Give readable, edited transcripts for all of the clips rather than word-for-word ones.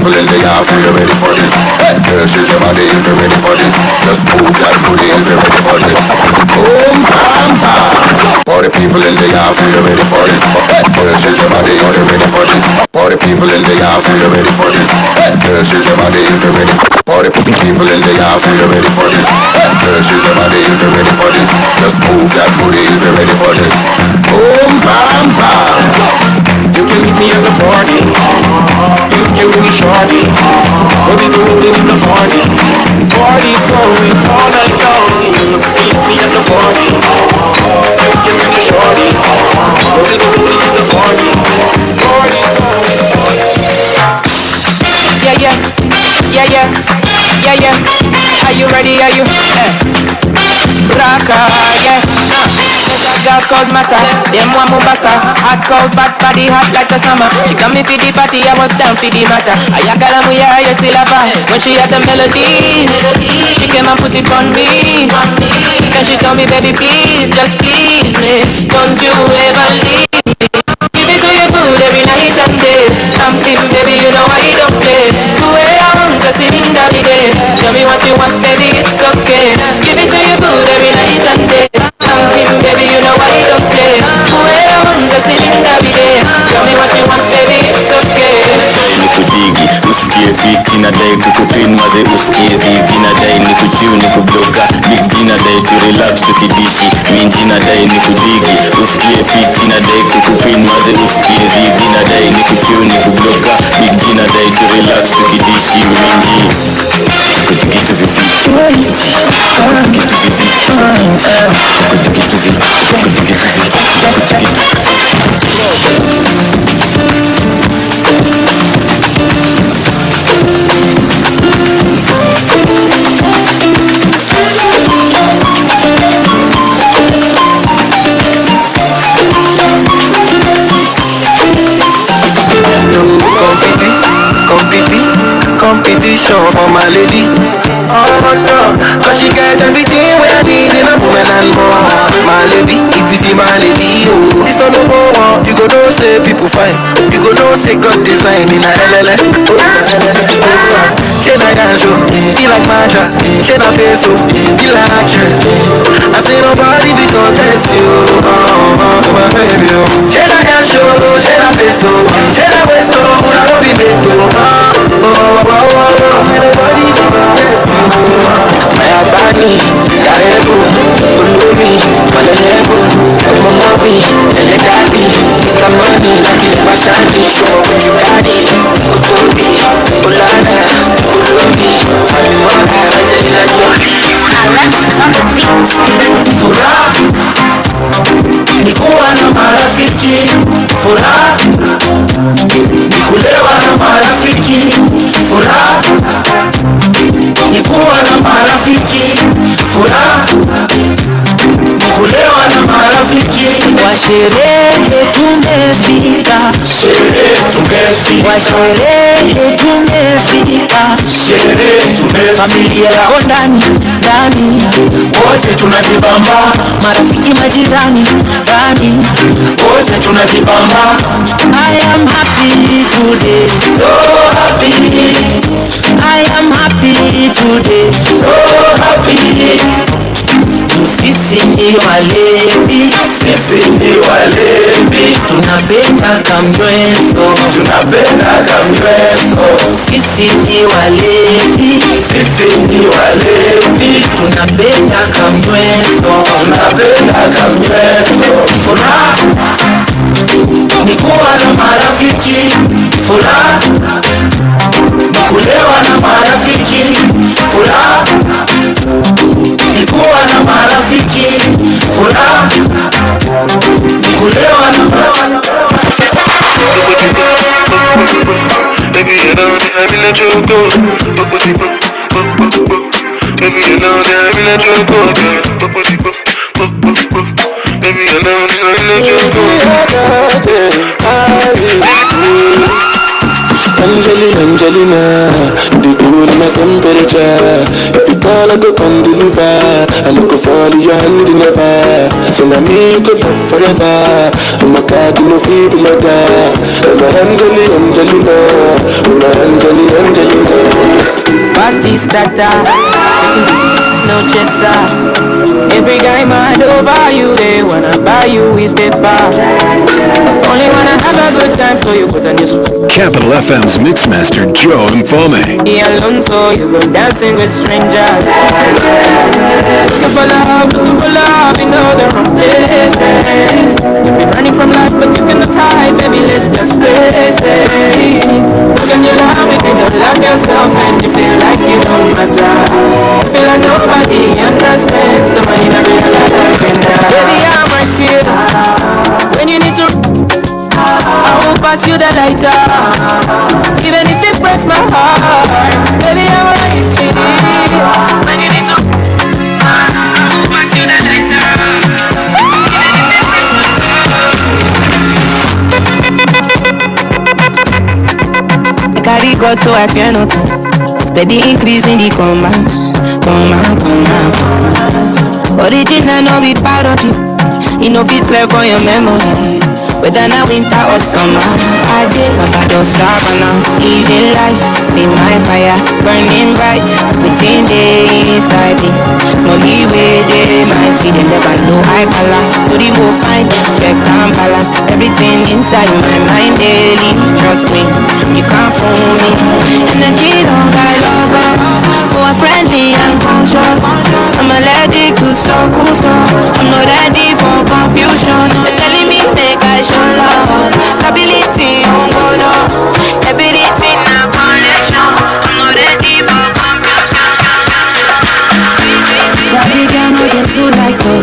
people in the yard, so you ready for this? Hey, girl, shake your body if you're ready for this. Just move that booty if you're ready for this. Boom, bam, bam. All the people in the yard, so you ready for this? Hey, girl, shake your body if you're ready for this. All the people in the yard, so you ready for this? Hey, girl, shake your body if you're ready. All the people in the yard, so you ready for this? Hey, girl, shake your body if you're ready for this. Just move that booty if you're ready for this. Boom, bam, bam. You can meet me at the party. You can bring me shorty. We'll be rolling in the party. Party's going all night long. Meet me at the party. You can bring me shorty. We'll be rolling in the party. Party's going all night. Yeah. Are you ready? Are you? Raka, yeah. Girl called Mata, them one Mombasa. Hot cold, bad body, hot like the summer. She got me for the party, I was down for the matter. I got a muya, you still have her. When she had the melody, she came and put it on me. Then she told me, baby, please, just please me. Don't you ever leave me. Give it to your food every night and day. I'm thinking, baby, you know I don't play. The way I want to sing in the day. Tell me what you want, baby, it's okay. Give it to your food every night and day. Baby, you know I don't play. Where I want to sing in the day. Tell me what you want, baby, it's okay. Nikudigi, usikie fiti nadai kukupin maze usikie vivi nadai nikuchiu nikubloka big D nadai tu relax tukidishi minji nadai nikudigi usikie fiti nadai kukupin maze usikie vivi nadai nikuchiu nikubloka big D nadai tu relax tukidishi minji kutukitu vivi kutukitu vivi kutukitu vivi Competition for my lady. Oh no, cause she got everything where I need in a woman and more. My lady, if you see my lady, oh, it's not no more. You go know say people fine. You go know say God design in a LLA. Oh, she like a show, he like mattress. She not face so, he like actress. I say nobody to contest you. My baby, oh. She like a show, she not face so, she not waste so. I don't be made to. Nobody to contest you. My body, Darego, Ulumi, Malego, Momobi, Elegadi, Mr. Money, like it was Shandy, show what you got it. Utobi, Ulana, Ulumi, Falimana, Angelina Jolie. Alexis on the beat. Furaha, nikuwa na marafiki. Furaha, nikulewa na marafiki. Furaha, nikuwa na marafiki. Furaha, nikulewa na marafiki. Kwa sherehe tumefika. Sherehe tumefika. Kwa sherehe tumefika. Sherehe tumefika. Familia yako ndani, ndani. Wote tunajibamba. Marafiki majirani, ndani. Wote tunajibamba. I am happy today. So happy. I am happy today. So happy. Sisi ni walevi. Sisi ni walevi. Tunapenda kamnyweso. Tunapenda kamnyweso. Sisi ni walevi. Sisi ni walevi. Tunapenda kamnyweso. Tunapenda kamnyweso. Furaha ni kuwa na marafiki. Furaha ni kulewa na marafiki. Furaha ni kuwa na marafiki. Furaha ni kulewa na marafiki. Baby, you know that I let you go. Baby, you know that I let you go. Baby, you know that I let you go. Angelina, the cool my temperature. If you call, I go come deliver. I look for your hand never. So now me you could love forever. I'm my car to no feed my dad. My Angelina, my Angelina. Party starter, no chaser. Every guy mad over you, they wanna buy you with paper. Only wanna have a good time, so you put on your Capital FM's Mixmaster Joe Mfalme. He alone, so you go dancing with strangers. Looking for love in all the wrong places. You've been running from life, but you cannot hide, baby, let's just face it. How can you love if you don't love yourself and you feel like you don't matter? You feel like nobody understands the mind of real life and baby, I'm right here when you need to. I won't pass you the lighter, even if it breaks my heart. Baby, I'm right here when you need to. I won't pass you the lighter, even if it breaks my heart. I carry God, so I fear nothing. Steady increase in the commands. Original, no be parody. You know fit clear for your memory. Whether now winter or summer, I did my battle now. Even life, still my fire, burning bright within the inside me. Small leeway, they mighty, they never know I color. To the move fine, check and balance. Everything inside my mind daily. Trust me, you can't fool me. Energy don't got lover, who are friendly and conscious. I'm allergic to so. I'm not ready for confusion. They're telling me make I show love, stability on board. Everything a connection. I'm not ready for confusion. Sorry, girl, no get too like her.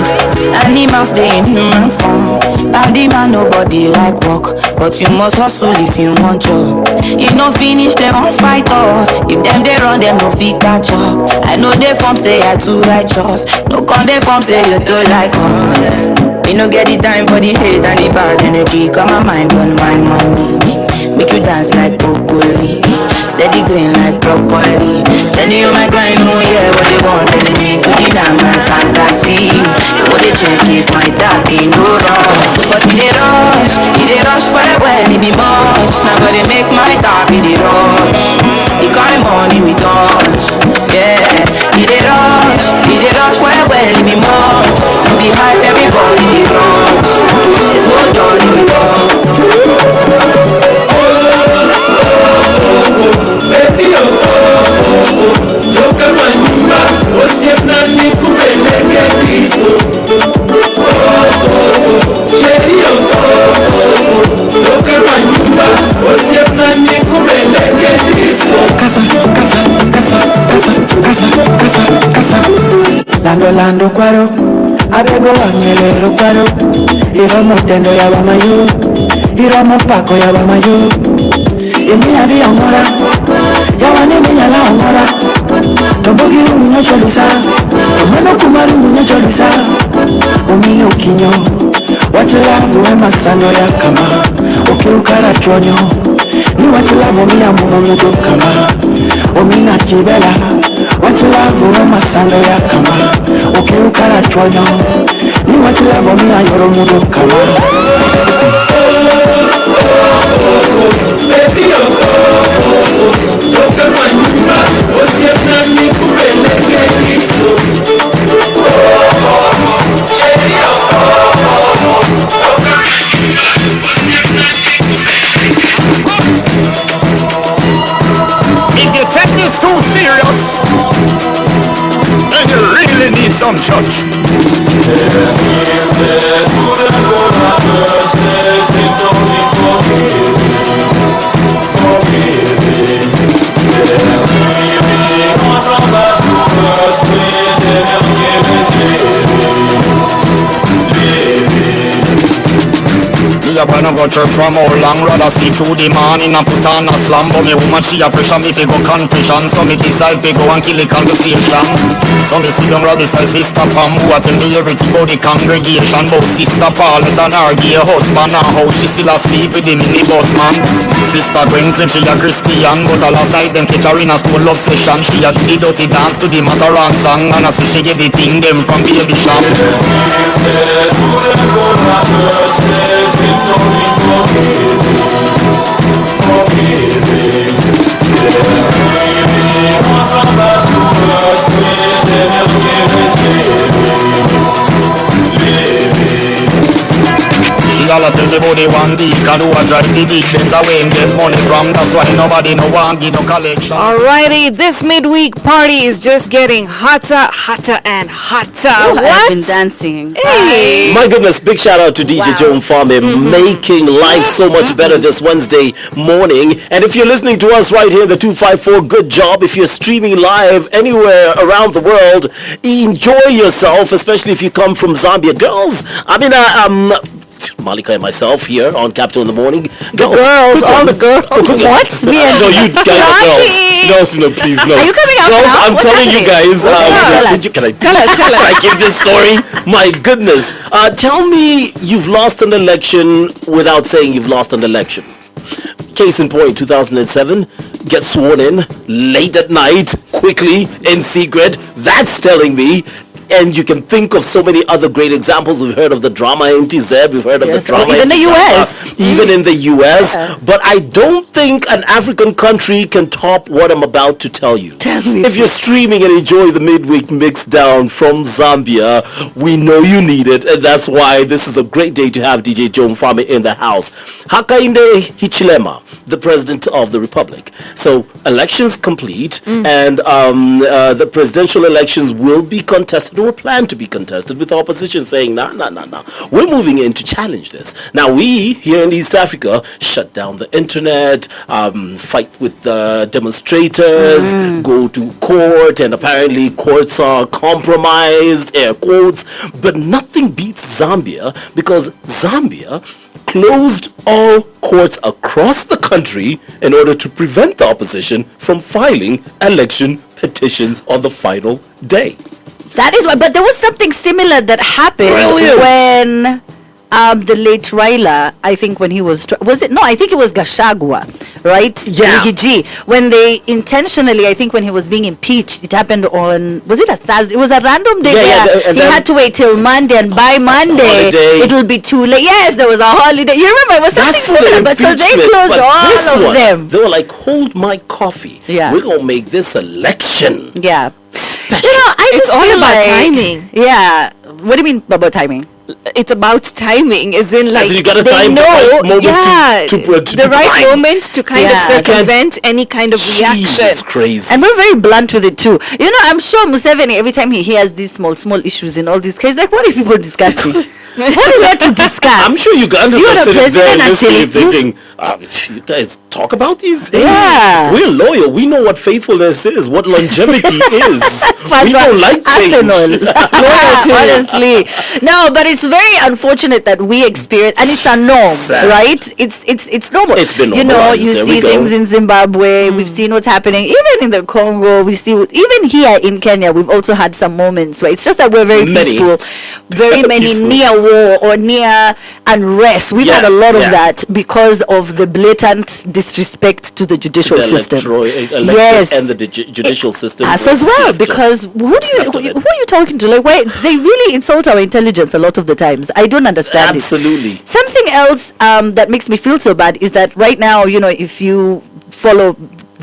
Animals they in human form. Body man nobody like walk, but you must hustle if you want job. You no finish them on fight us. If them they run them no fit catch up. I know they form say I too righteous. No con they form say you too like us. Me no get the time for the hate and the bad energy. Got my mind on my money. Make you dance like broccoli. Steady green like broccoli. Steady on my grind, oh yeah, what they want telling me. Cooking down my fantasy. They want to check if my dad be no wrong. But he dey rush for a well, it be much. Now gotta make my dad be the rush. The kind money we touch, yeah. He dey rush for a well, it be much. No be hype, everybody dey rush. There's no journey we touch. Baby, toka kwa nyumba, usiepna nikupeleke disco. Sheri toka kwa nyumba, usiepna nikupeleke disco. Lando kwaro, abego wangelero kwaro. Iromo tendo ya bamayo, iromo pako ya bamayo. Emi abi amora, ya wani minyala amora. Tombogi munyo cholisa, omano kumari munyo cholisa. Omi okinyo, wachilavu ema sano ya kama. Okirukara chonyo, ni wachilavu miya mumomudo kama. Omi na kibela, wachilavu ema sano ya kama. Okirukara chonyo, ni wachilavu miya yoromudo kama. Baby, toka kwa nyumba, usiepna nikupeleke disco. Sheri toka kwa nyumba, usiepna nikupeleke. If you take this too serious, then you really need some church. a plan to go church from how long. Rather sleep through the morning and put on a slam. But me woman she a pressure me fi go confession. So me decide fi go and kill the conversation. So me sit down right beside Sister Pam, who a tell me everything about the congregation. But Sister Paulette and her gay husband and how she still asleep with the minibus man. Sister Gwen claim she a Christian, but last night them catch her in a school love session. She a do the dirty dance to the Mataran song, and I see she get the thing them from Baby Shop. She all a tell me about the one deacon who a drive the big Benz away and get money from. That's why nobody no want give no collection. Alrighty, this midweek party is just getting hotter, hotter and hotter. Oh, What? I've been dancing. Hey. My goodness, big shout out to DJ Joe Mfalme, making life so much better this Wednesday morning. And if you're listening to us right here in the 254, good job. If you're streaming live anywhere around the world, enjoy yourself, especially if you come from Zambia. Girls, Amina, Malika and myself here on Capital in the Morning. Girls, all the girls. What? Me and No, you guys are girls. No, please, no. Are you coming out girls, now? I'm What's telling you happening? guys. Tell us. Can I give this story? My goodness. Tell me you've lost an election without saying you've lost an election. Case in point, 2007, get sworn in late at night, quickly, in secret. That's telling me. And you can think of so many other great examples. We've heard of the drama MTZ. We've heard of the drama even the US. Even in the US. But I don't think an African country can top what I'm about to tell you. Tell me. If you're streaming and enjoy the midweek mix down from Zambia, we know you need it. And that's why this is a great day to have DJ Joe Mfalme in the house. Hakainde Hichilema, the president of the republic. So elections complete, and the presidential elections will be contested or planned to be contested, with opposition saying, nah, we're moving in to challenge this. Now we here in East Africa shut down the internet, fight with the demonstrators, go to court, and apparently courts are compromised, air quotes, but nothing beats Zambia, because Zambia closed all courts across the country in order to prevent the opposition from filing election petitions on the final day. That is why. But there was something similar that happened Brilliant. when the late Raila, I think when he was it? No, I think it was Gachagua, right? Yeah. Gigi. When they intentionally, I think when he was being impeached, it happened on, was it a Thursday? It was a random day. He had to wait till Monday, and by Monday it will be too late. Yes, there was a holiday. You remember it was something similar, but so they closed all of them. They were like, hold my coffee. Yeah. We're gonna make this election. Yeah. Special. You know, I It's just all feel about like, timing. Yeah. What do you mean about timing? It's about timing, as in like you gotta they time the know, right moment to the right time. moment to kind of Yeah. circumvent any kind of reaction. Jesus crazy. And we're very blunt with it too. You know, I'm sure Museveni, every time he hears these small issues in all these cases, like, what are people discussing? What is there to discuss? I'm sure Ugandans You're are the sitting there president listening, until you- thinking, you guys talk about these things. Yeah. We're loyal. We know what faithfulness is, what longevity is. We don't like change. Arsenal. Honestly. No, but it's very unfortunate that we experience, and it's a norm, Sad. right? It's normal. It's been You know, normalized. you There we see go. things in Zimbabwe. We've seen what's happening. Even in the Congo, we see, even here in Kenya, we've also had some moments where it's just that we're very Many. peaceful. Very many Peaceful. near war or near unrest. We've had a lot of Yeah. that because of the blatant disrespect to the judicial The system. electorate and the judicial system. Us was as well, left because who left of it. are you talking to? Like, why they really insult our intelligence a lot of the times. I don't understand Absolutely. it. Something else that makes me feel so bad is that right now, you know, if you follow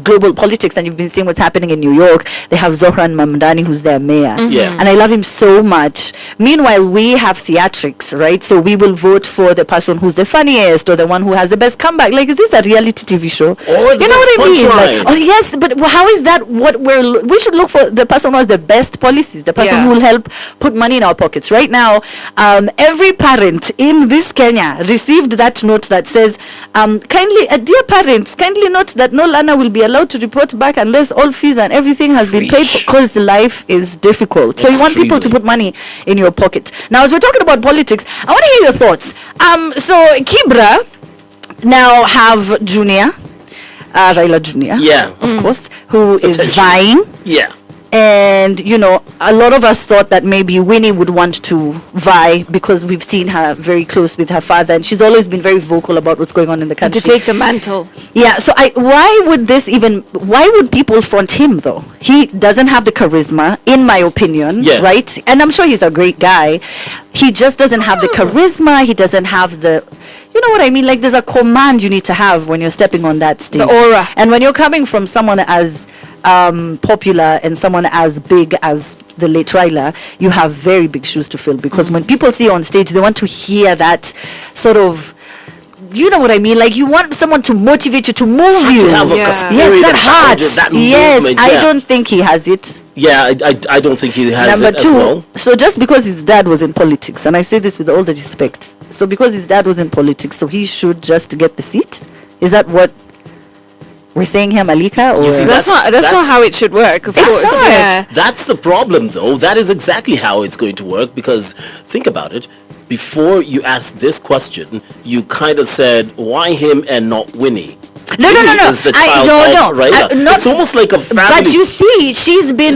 global politics and you've been seeing what's happening in New York, they have Zohran Mamdani, who's their mayor. Yeah. And I love him so much. Meanwhile, we have theatrics, right? So we will vote for the person who's the funniest or the one who has the best comeback. Like, is this a reality TV show? Or the You know what I best mean? punchline. Like, oh yes, but how is that what we should look for? The person who has the best policies, the person Yeah. who will help put money in our pockets. Right now, every parent in this Kenya received that note that says, kindly, dear parents, kindly note that no learner will be allowed allowed to report back unless all fees and everything has been paid because life is difficult. So you want people to put money in your pocket. Now, as we're talking about politics, I want to hear your thoughts. So Kibra now have Junior, Raila Junior, of course, who is vying. Yeah. And, you know, a lot of us thought that maybe Winnie would want to vie because we've seen her very close with her father, and she's always been very vocal about what's going on in the country. To take the mantle. Yeah, so why would people front him, though? He doesn't have the charisma, in my opinion, right? And I'm sure he's a great guy. He just doesn't have the charisma. He doesn't have the... You know what I mean? Like, there's a command you need to have when you're stepping on that stage. The aura. And when you're coming from someone as popular and someone as big as the late Raila, you have very big shoes to fill, because when people see you on stage, they want to hear that sort of, you know what I mean? Like, you want someone to motivate you, to move you. To have a yes, that heart. Yes, I don't think he has it. Yeah, I don't think he has Number it two, as well. so just because his dad was in politics, and I say this with all the respect, so because his dad was in politics, so he should just get the seat? Is that what we're saying here, Malika? Or See, that's not how it should work, of course. That's the problem, though. That is exactly how it's going to work, because think about it. Before you asked this question, you kind of said, why him and not Winnie? No. It's almost like a family. But you see, she's been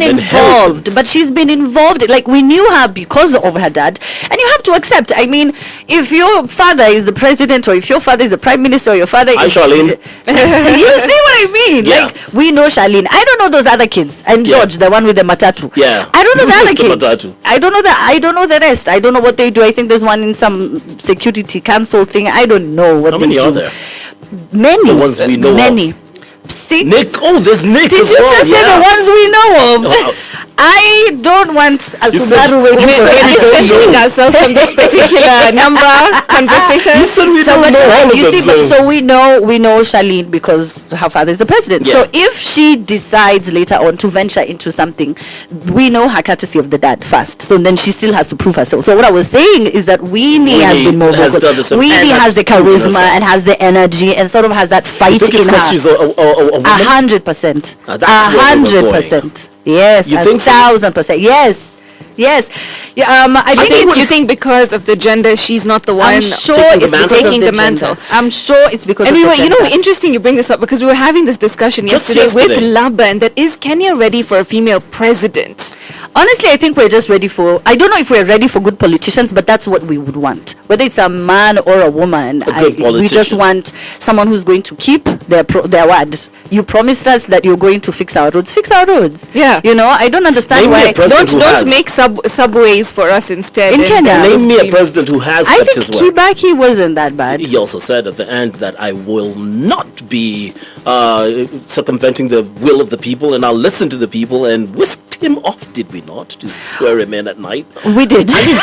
involved. But she's been involved. Like, we knew her because of her dad, and you have to accept. I mean, if your father is the president, or if your father is the prime minister, or your father is Charlene. You see what I mean? Yeah. Like, we know Charlene. I don't know those other kids. And George, the one with the matatu. Yeah. I don't know the other kids. Matatu? I don't know the rest. I don't know what they do. I think there's one in some security council thing. I don't know what How they many do. are there? Many. The ones we know Many. of. 6. Nick. Oh, there's Nick Did as you well. just say the ones we know of? I don't want a Subaru waiting for distancing ourselves from this particular number conversation. So we know Charlene because her father is the president. Yeah. So if she decides later on to venture into something, we know her courtesy of the dad first. So then she still has to prove herself. So what I was saying is that Winnie has been more vocal. Winnie has the charisma and has the energy and sort of has that fight in her. She's a woman? 100%. 100%. Yes, you think 1,000%. Yes. You think because of the gender, she's not the one I'm sure taking the mantle. I'm sure it's because. And of you know, interesting you bring this up, because we were having this discussion yesterday with Laban, that is Kenya ready for a female president? Honestly, I think we're just ready for. I don't know if we're ready for good politicians, but that's what we would want. Whether it's a man or a woman, we just want someone who's going to keep their word. You promised us that you're going to fix our roads. Fix our roads. Yeah. You know, I don't understand why. Don't make subways for us instead. In Kenya. Name me a president who has kept his word. I think Kibaki wasn't that bad. He also said at the end that I will not be circumventing the will of the people, and I'll listen to the people, and whisked him off, did we not, to swear him in at night? We did. I mean,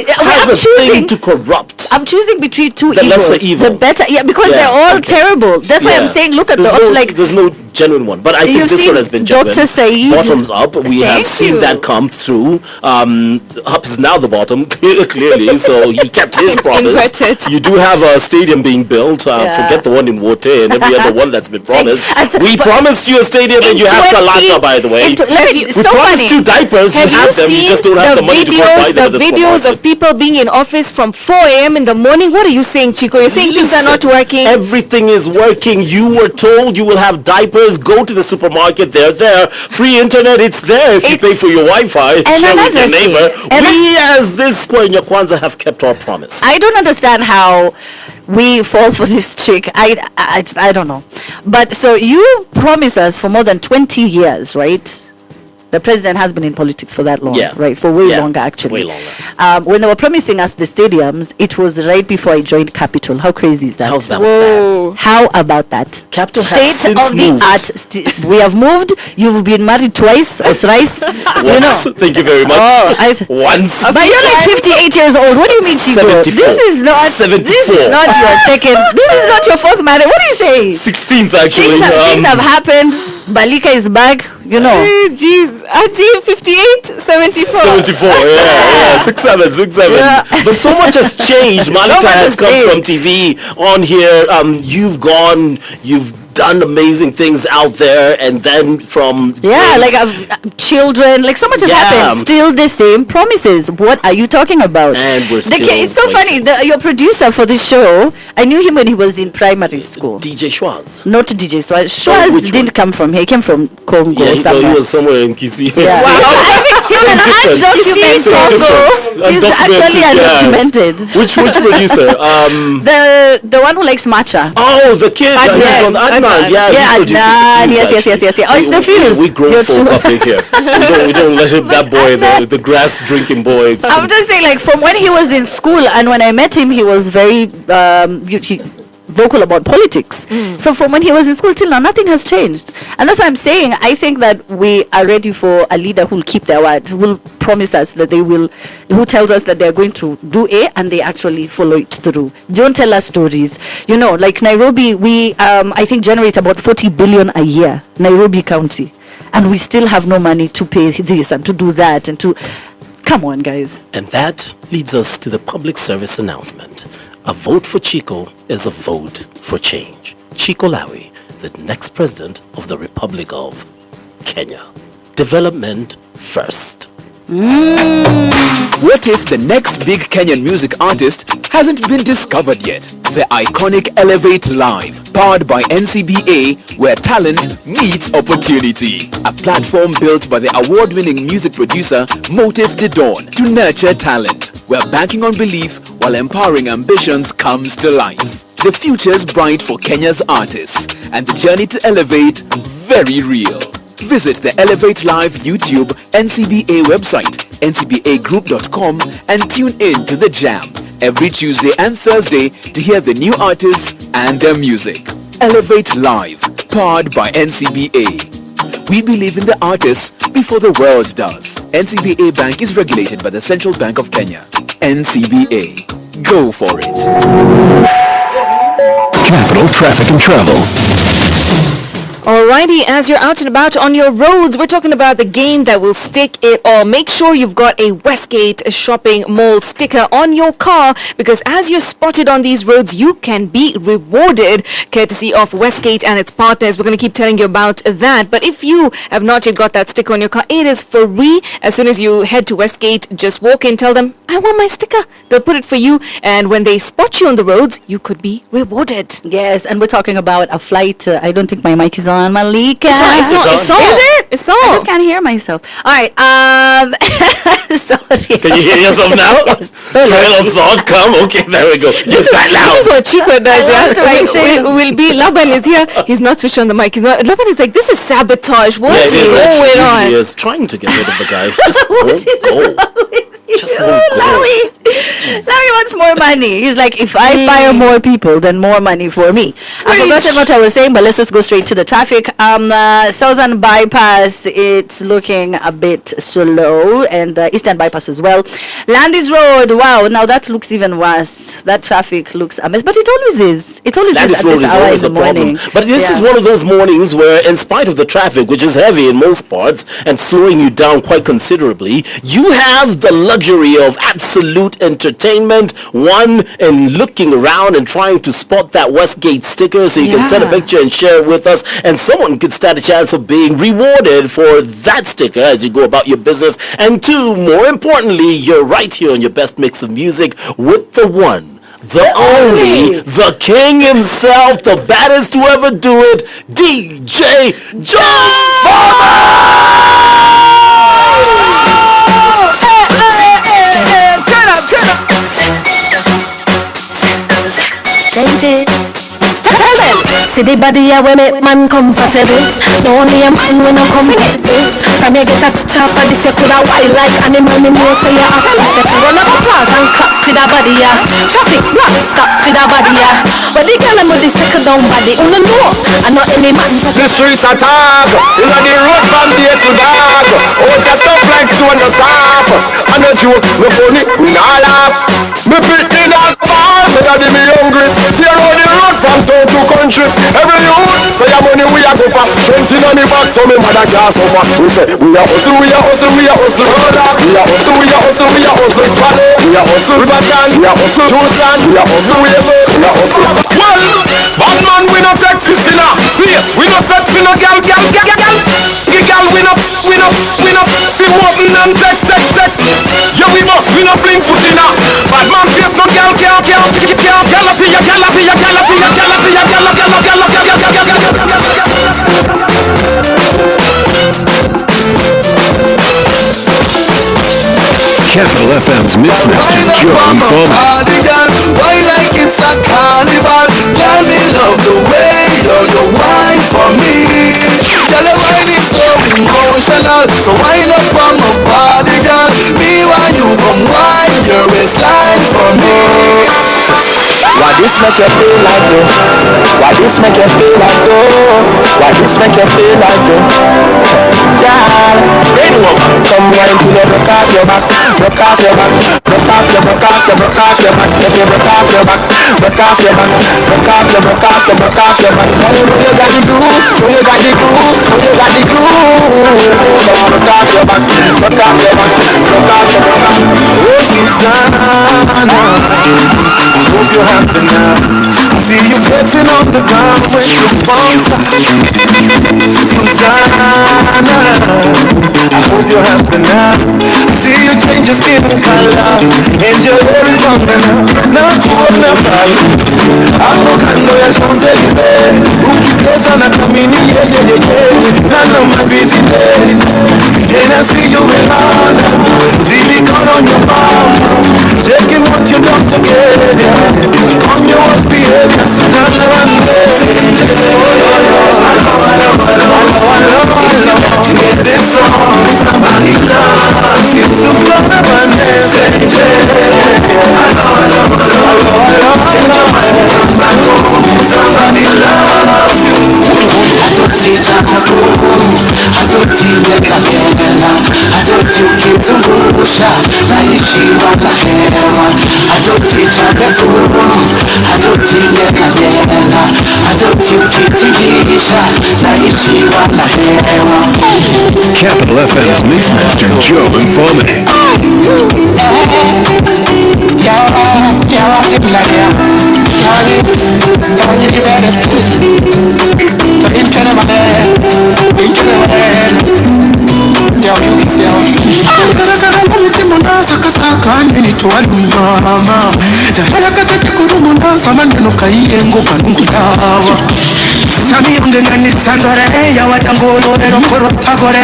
power has a thing to corrupt. I'm choosing between two the evils. Lesser evil. The better, because they're all terrible. That's why I'm saying, look at there's no genuine one, but I think this one has been genuine. Dr. Saeed. Bottoms up. We have seen that come through. Up is now the bottom, clearly, so he kept his promise. You do have a stadium being built. Forget the one in Wote and every other one that's been promised. We promised you a stadium and you have Talata, by the way. We promised you diapers, you have them, you just don't have the money to go buy them. The videos of people being in office from 4 a.m. in the morning. What are you saying, Chico? You're saying things are not working? Everything is working. You were told you will have diapers. Go to the supermarket. They're there. Free internet. It's there if you pay for your Wi-Fi. Share with your neighbor. We as this Square in Kwanzaa have kept our promise. I don't understand how we fall for this trick. I don't know. But so you promised us for more than 20 years, right? The president has been in politics for that long, right? For way longer, actually. Way longer. When they were promising us the stadiums, it was right before I joined Capital. How crazy is that? How's that? Whoa. How about that? Capital State has since of the art. We have moved. You've been married twice or thrice. You know. Thank you very much. Once. But you're like 58 years old. What do you mean, Chico? 74. This is not 74. This is not your second. This is not your fourth marriage. What are you saying? 16th, actually. Things have happened. Balika is back. You know. Jeez. Auntie, 58, 74. 74, yeah. 6'7". Yeah. But so much has changed. Malika has come from TV on here. You've gone. You've done amazing things out there, and then from children, like so much has happened. Still the same promises. What are you talking about? And we're still it's so funny. Your producer for this show, I knew him when he was in primary school. DJ Schwaz. Not DJ Schwaz. Schwaz didn't come from here. He came from Congo. Yeah, he was somewhere in Kisii. Yeah. Wow. I think you're an undocumented Congo. He's actually undocumented. Which producer? The one who likes matcha. Oh, the kid. He's on Adnan. Adnan. Yes. Oh, it's the fuse. We grown folk up in here. We don't let him, that boy, the grass drinking boy. I'm just saying, like, from when he was in school and when I met him, he was very vocal about politics. So from when he was in school till now, nothing has changed. And that's why I'm saying, I think that we are ready for a leader who will keep their word, who will promise us that who tells us that they're going to do A and they actually follow it through. Don't tell us stories. Like Nairobi, we, I think, generate about 40 billion a year, Nairobi County. And we still have no money to pay this and to do that and to... Come on, guys. And that leads us to the public service announcement. A vote for Chico is a vote for change. Chico Lawi, the next president of the Republic of Kenya. Development first. What if the next big Kenyan music artist hasn't been discovered yet? The iconic Elevate Live, powered by NCBA, where talent meets opportunity. A platform built by the award-winning music producer Motif the Dawn to nurture talent, where banking on belief while empowering ambitions comes to life. The future's bright for Kenya's artists, and the journey to elevate very real. Visit the Elevate Live YouTube NCBA website, ncbagroup.com, and tune in to The Jam every Tuesday and Thursday to hear the new artists and their music. Elevate Live, powered by NCBA. We believe in the artists before the world does. NCBA Bank is regulated by the Central Bank of Kenya. NCBA. Go for it. Capital Traffic and Travel. Alrighty, as you're out and about on your roads, we're talking about the game that will stick it all. Make sure you've got a Westgate shopping mall sticker on your car, because as you're spotted on these roads, you can be rewarded courtesy of Westgate and its partners. We're going to keep telling you about that. But if you have not yet got that sticker on your car, it is free. As soon as you head to Westgate, just walk in, tell them, I want my sticker. They'll put it for you. And when they spot you on the roads, you could be rewarded. Yes, and we're talking about a flight. I don't think my mic is on, Malika. It's on. Is it? It's on. I just can't hear myself. All right. Sorry. Can you hear yourself now? Yes. Trail of thought, come. Okay, there we go. Yes, that loud. This is what Chico does. Will be. Laban is here. He's not switched on the mic. Laban is like, this is sabotage. What is going on? He is trying to get rid of the guy. Just won't go. Just won't go. Larry wants more money. He's like, if I fire more people, then more money for me. I forgot what I was saying, but let's just go straight to the traffic. Southern Bypass, it's looking a bit slow, and Eastern Bypass as well. Landis Road, wow, now that looks even worse. That traffic looks a mess, but it always is. It always is at this hour in the morning. But this is one of those mornings where, in spite of the traffic, which is heavy in most parts and slowing you down quite considerably, you have the luxury of absolute entertainment. One, in looking around and trying to spot that Westgate sticker so you can send a picture and share it with us, and someone could stand a chance of being rewarded for that sticker as you go about your business. And two, more importantly, you're right here on your best mix of music with the one, the only, the king himself, the baddest to ever do it, DJ Joe Mfalme! Tell them. See the body here we make man comfortable. The only a man when I'm comfortable. From you get a chop for this you coulda wild like animal. Me know say you have to say run up applause and clap for the body here. Traffic rock stop for the body here. But the girl with the second down body only know and not any man. The streets are tag. You know the road from day to dark. Oh just up like stone the sap. I know joke, no funny, nah laugh. Me pick the dog bar, so that me hungry. Tear out the road from town to country. Every youth, say your money we a go for. 20 on the back, so me mother can't suffer. We say, we a hustle, we a hustle, we a hustle. We a hustle, we a hustle, we a hustle. We a hustle, Riverton, we a hustle, Houston, we a hustle, we a hustle. we a hustle. Well, bad man we no take this in a face. We no set for no gal. The gal we no feel open and text. Yeah we must, we no fling foot in a bad man face no gal. Capital FM's Mixmaster Joe Mfalme. Why like it's a carnival? Girl, me love the way you wine for me. Girl, the wine is so emotional, so wind up on my body, girl. Me while you come wine your waistline for me. Why this make you feel like though? Why this make you feel like though? Why this make you feel like though? Girl, ready woman, come wine till you broke off your back, broke off your back, broke off your back. If you broke off your back, broke off your back, broke off your back. Now you know you got the groove, know you got the groove, know you got the groove. Broke off your back, broke off your back, broke off your back. Oh Susanna, I hope you're happy now. I see you flexing on the ground when you bounce. Susanna, I hope you're happy now. I see you change your skin color and your hair is longer now. Now to open up I'm no cando ya Champs-Élysées. Ukipesa na kamini none of my busy days. And I see you in London, silicone on your palm, shaking what you done together. On your worst behavior, Susanna Randes. To get this song, somebody loves you. Susanna Randes. Somebody loves you. Kizungusha naichiwa na hewa ukitigisha naichiwa na hewa. Capital FM's Mixmaster Joe Mfalme. Mama jahera katete kurumunda samaneno kaiyengo kanungu yawa sami ungengani sandore ya watangolo ero korotagore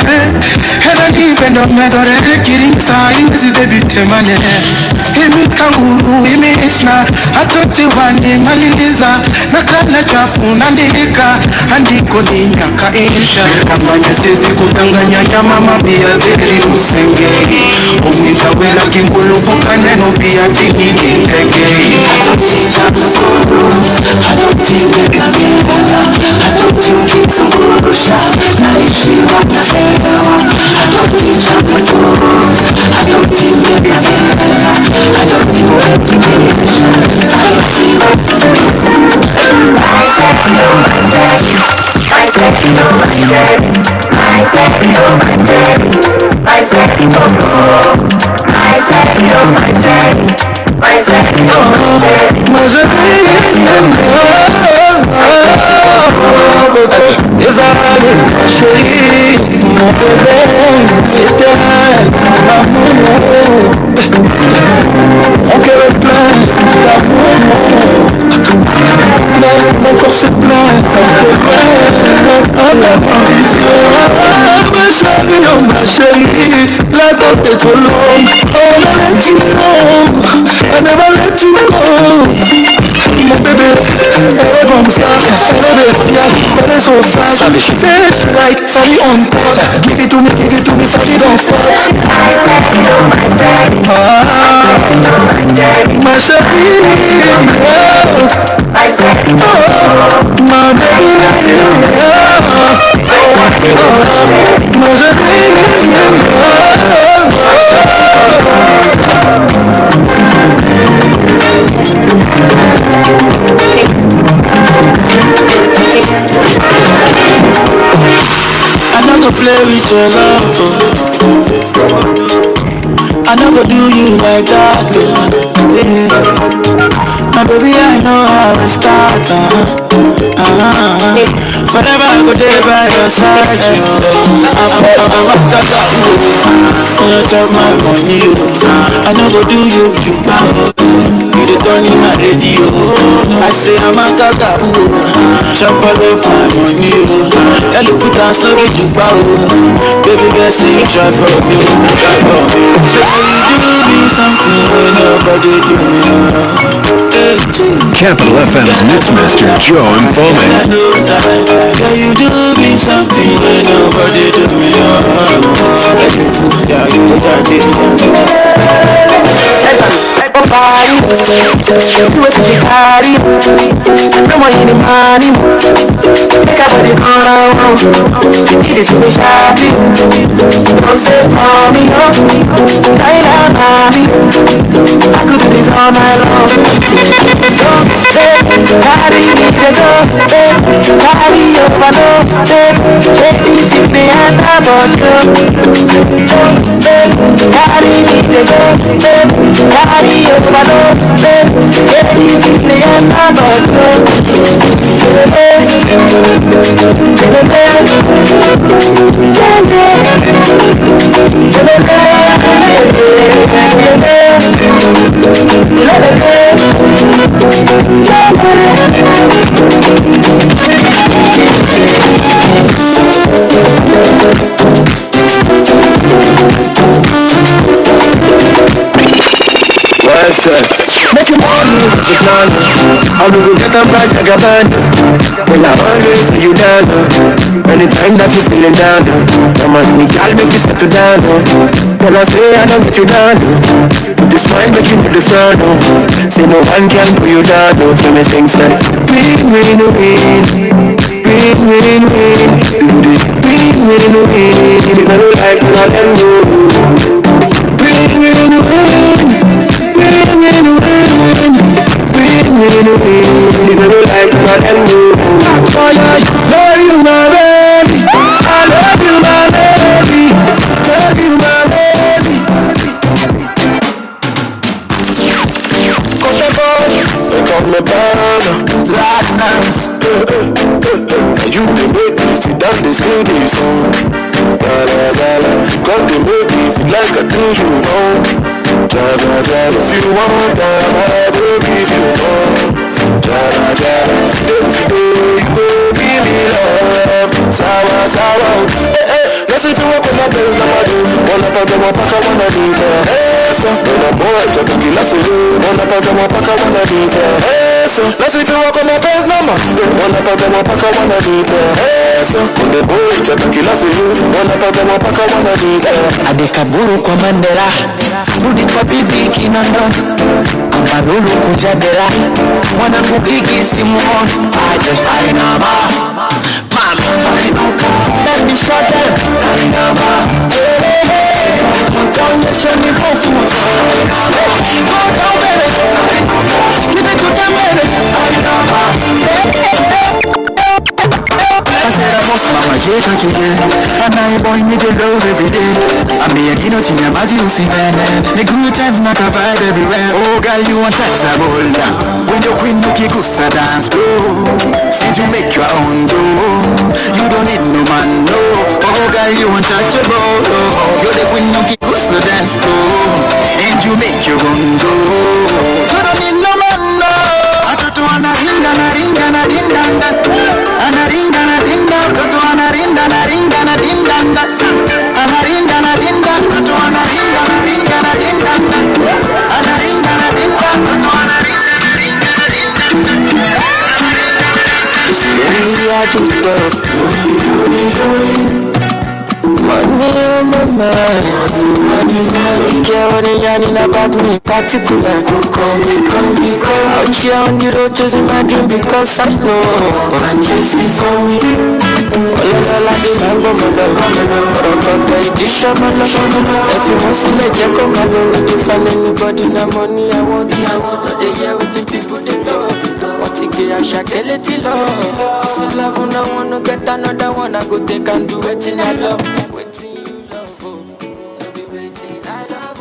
hera dipendo medore kiringsa inzi baby temane imit kanguru imitna atoti wani maliza nakana chafu nandika andiko ni nyaka insha amanya sisi kudanganya nyama mabia deri usengeri umwita wela kingulu bukaneno bia tingi ndegei atoti chamukuru atoti mena atoti ukizungurusha naichiwa na hewa atoti chamukuru atoti mena atoti ukizungurusha naichiwa Ma chérie, la date est trop longue. Oh, I let you know, I never let you go. Mon bébé, elle est comme ça, elle est bestiale, elle est so fast. Fish right, fallait on top. Give it to me, fallait don't stop. Ma chérie, oh, ma baby, ma chérie. I'm not gonna play with your love. I never do you like that, my baby, I know how it start, forever I go there by your side, I'm a tata, you chop my money, I never do you you the turn in my radio, I say I'm a tata, chop all of my money, yeah, look good and slow it you bow, baby girl say you try for me, say you do me something when nobody do me, Capital FM's Mixmaster Joe Mfalme. yeah, you do me something when nobody do me. Yeah, you got it. Party, do it to party. No more any money. Make up what you want. Give it to me sharply. Don't say mommy, Laila, mommy. I could do this all night long. Carry me to go, carry over no, baby, take me and I'm on carry me to go, carry over no, baby, take me and I'm on Make you more music with none. How do we get a bright like a band? Well, I always see you down. Anytime that you feeling down, come and see, girl, make you settle down. Well, I say I don't get you down. But this smile make you the frown. Say no one can pull you down. So me sing like win, win, win, win, win, win. Do this win, win, win. If I don't like none, then go. Win, win, win. Oh yeah, love you my baby, I love you my baby, love you my baby. Come me burn, like nice. You can make me sit down, they sing this song. Come to make me feel like I do you wrong. If you want that, I will give you more. You go give me love. Sawa. Let's if you walk on my place, now I do. Wanna put them up, I wanna do that. When I'm bored, just to kill us. Wanna put them up, I wanna do that. Let's if you walk on my place, now I do. Wanna put them up, I wanna do that. When the boy, just to kill us. Wanna put them up, I wanna do that. Adekaburu kwa Mandela, rudi kwa bibi Kinondoni, Ambalulu kujadera, mwana kubigi simuoni, aje ainama, mami ainuka, let me shut down, ainama, utaonyesha ni hofu, go down baby, give it to them baby, ainama, Mama, yeah, can't you get? And I boy need your love every day. I mean, you know, Tina, my you see, man. The good times not a vibe everywhere. Oh, girl, you want that to hold down. When the queen look, you go dance, bro. Since you make your own dough, you don't need no man, no. Oh, girl, you want touchable. Oh, you're the queen look, you go dance, bro. And you make your own dough. You don't need no man, no. I don't want to ring, Toto anarinda na rinda na dindanda. Anarinda na dinda. Toto anarinda na ringa na dindanda. Anarinda na dinda. Toto anarinda na ringa na dindanda. Anarinda na dinda. Slowly I do love. Money on my mind. Don't care what they yarning about me in particular. Call me. Out here on the road chasing my dream because I know I'm chasing for me. All I do mango my edition my love. If you want to let you come along, if I anybody na money I want. They hear what the people they love. What you get I shall let it love. It's a love and I wanna get another one. I go take and do it in I love. Waiting you love, no be waiting I love.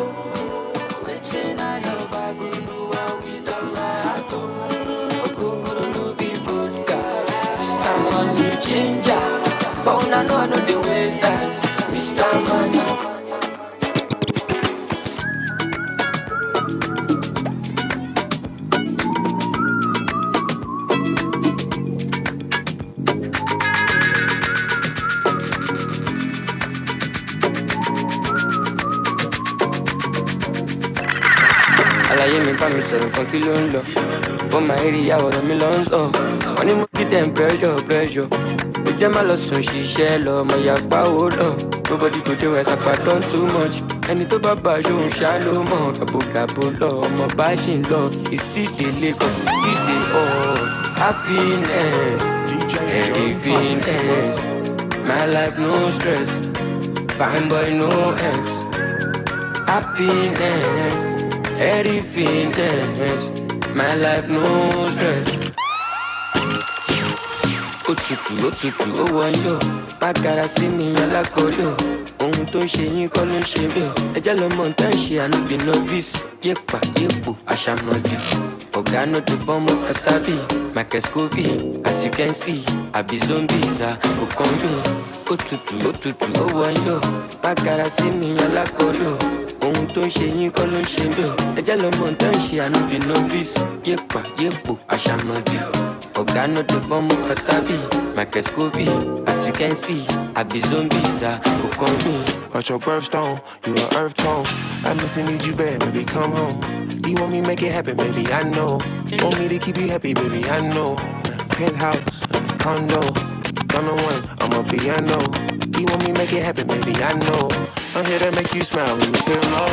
láyé mi bá mi sọ̀rọ̀ kan kí ló ń lọ. Bó máa rí ìyàwó rẹ̀ mi lọ ń sọ. Wọ́n ní mo kí dem pressure. Ó jẹ́ má lọ sùn ṣiṣẹ́ lọ, ọmọ ìyá pàwó lọ. Nobody go dey where sapa don too much. Ẹni tó bá bá aṣọ òun ṣá ló mọ̀. Gàbó lọ, ọmọ bá ṣì ń lọ. Ìsídèlé kan ìsídè ọ̀. Happiness, happiness. My life no stress. Fine boy no ex. Happiness, happiness. My life no stress. Òtútù, ó wọ̀nyó. Má gara sí mi alákọ̀ọ́lò. Ohun tó ń ṣe yín kọ́ ló ń ṣe mí o. Ẹjẹ́ lọ mọ̀ tá ń ṣe ànúbì novice. Yépa, yépo, àṣàmọ̀dì. Ọ̀gá no dey form of wasabi. Michael Scoville, as you can see. Àbí zombies, kò kàn mí. Òtútù, ó wọ̀nyó. Má gara sí mi alákọ̀ọ́lò. Ohun tó ń ṣe yín kọ́ ló ń ṣe mí o. Ẹjẹ́ lọ mọ̀ tá ń ṣe ànúbì novice. Yépa, yépo, àṣàmọ̀dì. Ọ̀gá no dey form of wasabi. Michael Scoville, as you can see. Àbí zombies, kò kàn mí. What's your birthstone? You an earth tone. I miss and need you bad, baby, come home. You want me make it happen, baby, I know. Want me to keep you happy, baby, I know. Penthouse, condo, on the one, I'm a piano. You want me make it happen, baby, I know. I'm here to make you smile when you feel low.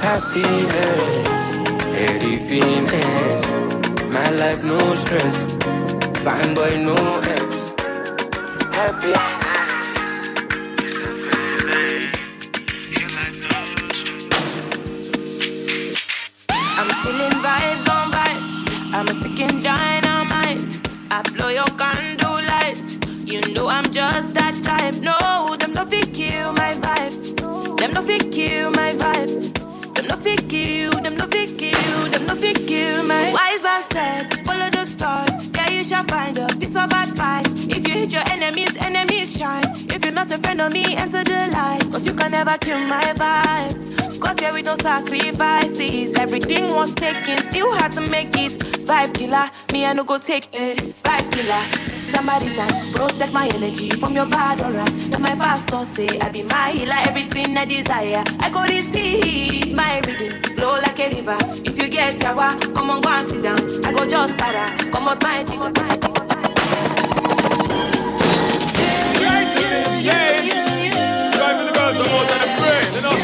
Happiness, happiness. My life no stress. Fine boy no ex. Happiness. I'm feeling vibes on vibes. I'm a ticking dynamite. I blow your candle lights. You know I'm just that type. No, them no fit kill my vibe. Them no fit kill my vibe. Them no fit kill. Them no fit kill. Them no fit kill my. Wise man said, follow the stars. Yeah, you shall find a piece of advice. If you hit your enemies, enemies shine. If you're not a friend of me, enter the light. Cause you can never kill my vibe. Got here with no sacrifices. Everything was taken, still had to make it. Vibe killer, me I no go take it. Vibe killer, somebody that protect my energy from your bad aura. That my pastor say I be my healer, everything I desire. I go receive my rhythm, flow like a river. If you get yawa, come on go and sit down. I go just para, come up my jiggle. Driving the girls are more than a friend, you know.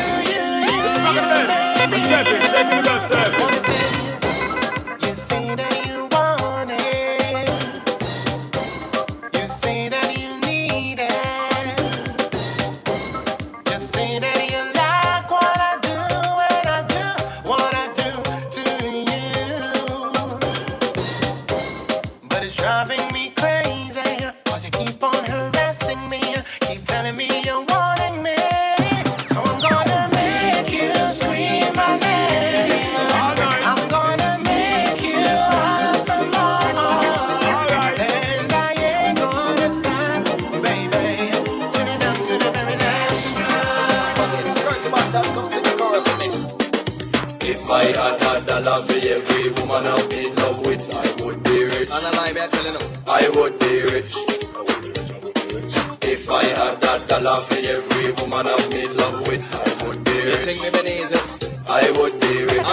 You say that you want it. You say that you need it. You say that you like what I do when I do what I do to you. But it's driving me crazy, cause you keep on harassing me. Keep telling me you're wanting me. So I'm gonna make you scream my name. I'm gonna make you out of the law. And I ain't gonna stop, baby. Turn it up to the very last If I had $1 for every woman I've made love with, I would be rich. I would be rich. If I had $1 for every woman I've made love with, I would be rich. I would be rich.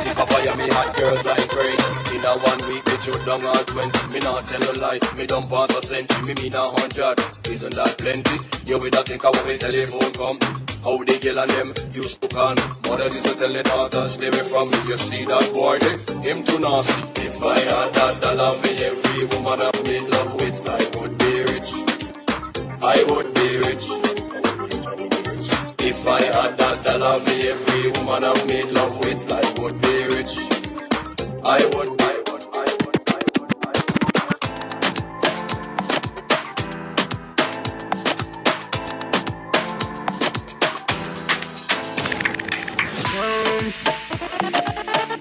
See Papa, yeah, me hot girls like crazy. In a 1 week, me shoot down all 20. Me not tell no lie, me don't pass a century. Me mean 100, isn't that plenty? You with that think I when telephone come. How the girl and them used to can. Mothers used to tell the daughters, stay away from me. You see that boy, him too nasty. If I had $1 for every woman I've made love with, I would be rich. I would be rich. If I had $1 for every woman I've made love with, I would be rich. I would.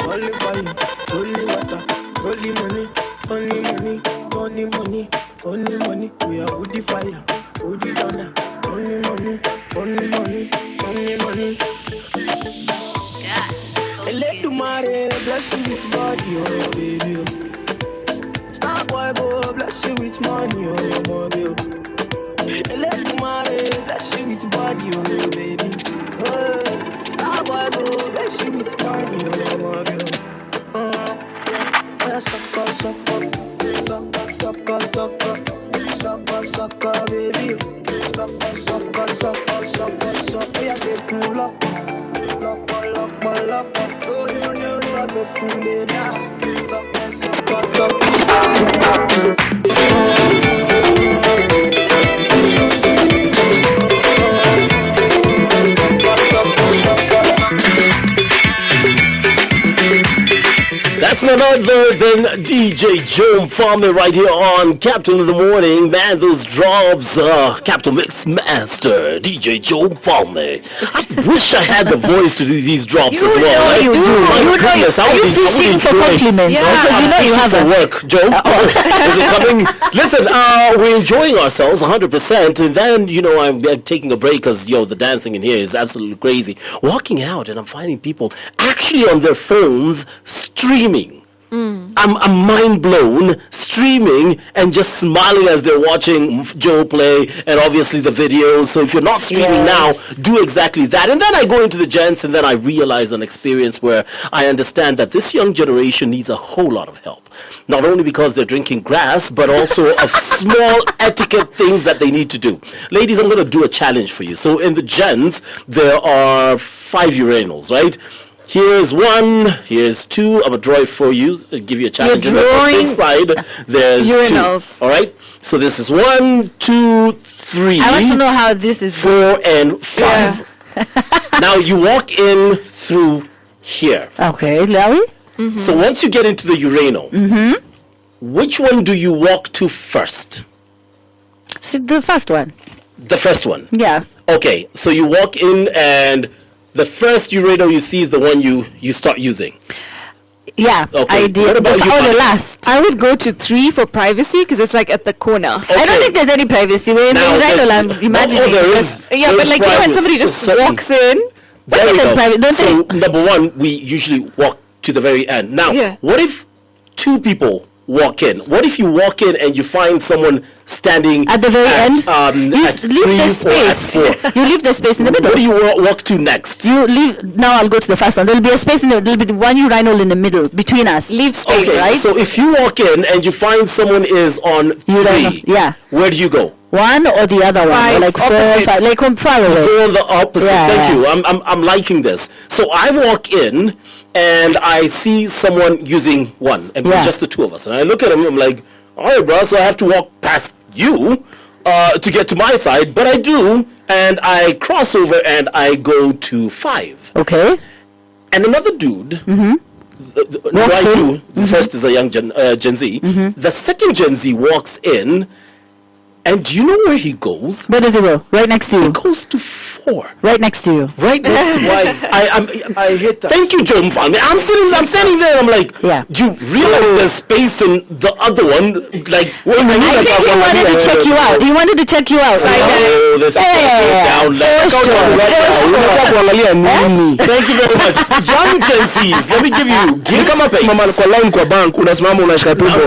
Only fire, only water, only money, only money, only money, only money. We are with the fire, with the thunder. Only money, only money, only money. Let the money bless you with body, oh baby. Star boy go bless you with money, oh baby. Let the money bless you with body, oh baby. Oh, star boy That's none other than DJ Joe Mfalme right here on Captain in the Morning. Man, those drops, Captain Mix Master, DJ Joe Mfalme. I wish I had the voice to do these drops as well. You do. Are you fishing for compliments? Yeah. Because you know you have for work, Joe. Is it coming? Listen, we're enjoying ourselves 100%, and then, you know, I'm taking a break because, the dancing in here is absolutely crazy. Walking out, and I'm finding people actually on their phones streaming. I'm mind blown, streaming and just smiling as they're watching Joe play, and obviously the videos. So if you're not streaming now, do exactly that. And then I go into the gents, and then I realize an experience where I understand that this young generation needs a whole lot of help. Not only because they're drinking grass, but also of small etiquette things that they need to do. Ladies, I'm going to do a challenge for you. So in the gents, there are 5 urinals, right? Here's 1, here's 2. I'm going to draw it for you. I'll give you a challenge. You're drawing on this side, there's urinals. 2. All right? So this is 1, 2, 3. I want to know how this is 4 and 5. Yeah. Now you walk in through here. Okay, Larry? Mm-hmm. So once you get into the urinal, which one do you walk to first? The first one. The first one? Yeah. Okay, so you walk in, and the first urinal you see is the one you start using. Yeah, okay. I did. What about you? The last. I would go to 3 for privacy because it's like at the corner. Okay. I don't think there's any privacy. When I'm imagining. There is. Yeah, but like when somebody just walks in. Number 1, we usually walk to the very end. Now, what if 2 people walk in? What if you walk in and you find someone standing at the very end? You at leave the 3 or at space. 4? You leave the space in the middle. What do you walk to next? You leave. Now I'll go to the first one. There'll be a space in the. There'll be 1 urinal in the middle between us. Leave space, right? So if you walk in and you find someone is on 3, where do you go? 1 or the other 1, or like 4, 5, like far away. Go on the opposite. Thank you. I'm liking this. So I walk in and I see someone using 1, and just the 2 of us. And I look at him. I'm like, all right, bro. So I have to walk past you to get to my side, but I do, and I cross over and I go to 5. Okay. And another dude. The first is a young Gen Z. The second Gen Z walks in. And do you know where he goes? Where does he go? Right next to you. He goes to 4. Right next to you. Right next to you. I hate that. Thank you, Joe Mfalme. I'm standing there. I'm like, do you realize there's space in the other one? Like, I think he wanted to check you out. He wanted to check you out. Oh, there's down left. Thank you very much. Young Gen Zs, let me give you. Give kama mama kwa line kwa bank unasimama unashika tumbo.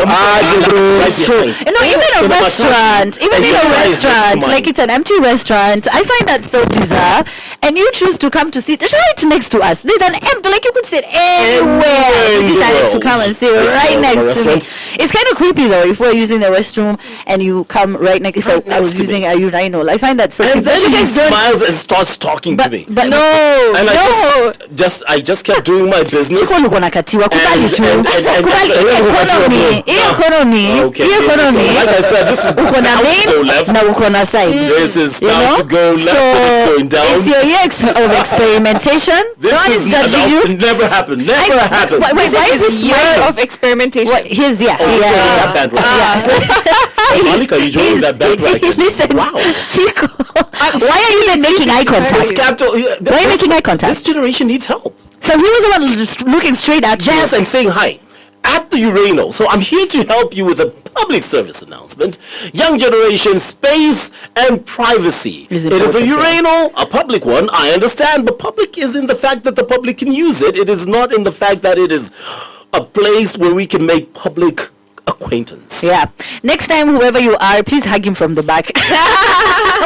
Even a restaurant. Even in a restaurant, like it's an empty restaurant, I find that so bizarre. And you choose to come to sit right next to us. There's an empty, like you could sit anywhere. You decided to come and sit right next to me. It's kind of creepy though if we're using the restroom and you come right next. If I was using a urinal, I find that so. And then he smiles and starts talking to me. But no. I just kept doing my business. Economy. Like I said, this is go left. This is now to go left, and it's going down. It's your year of experimentation. This no one is judging you. It never happened. Never happened. Why is this year of experimentation? Here's that band Monica, you joining that band right? Listen, wow, Chico. Why are you even making eye contact? Why are you making eye contact? This generation needs help. So he was the one just looking straight at you. Yes, and saying hi. At the urinal. So I'm here to help you with a public service announcement. Young generation, space and privacy. It is a urinal, a public one, I understand, but public is in the fact that the public can use it. It is not in the fact that it is a place where we can make public acquaintance. Yeah. Next time, whoever you are, please hug him from the back.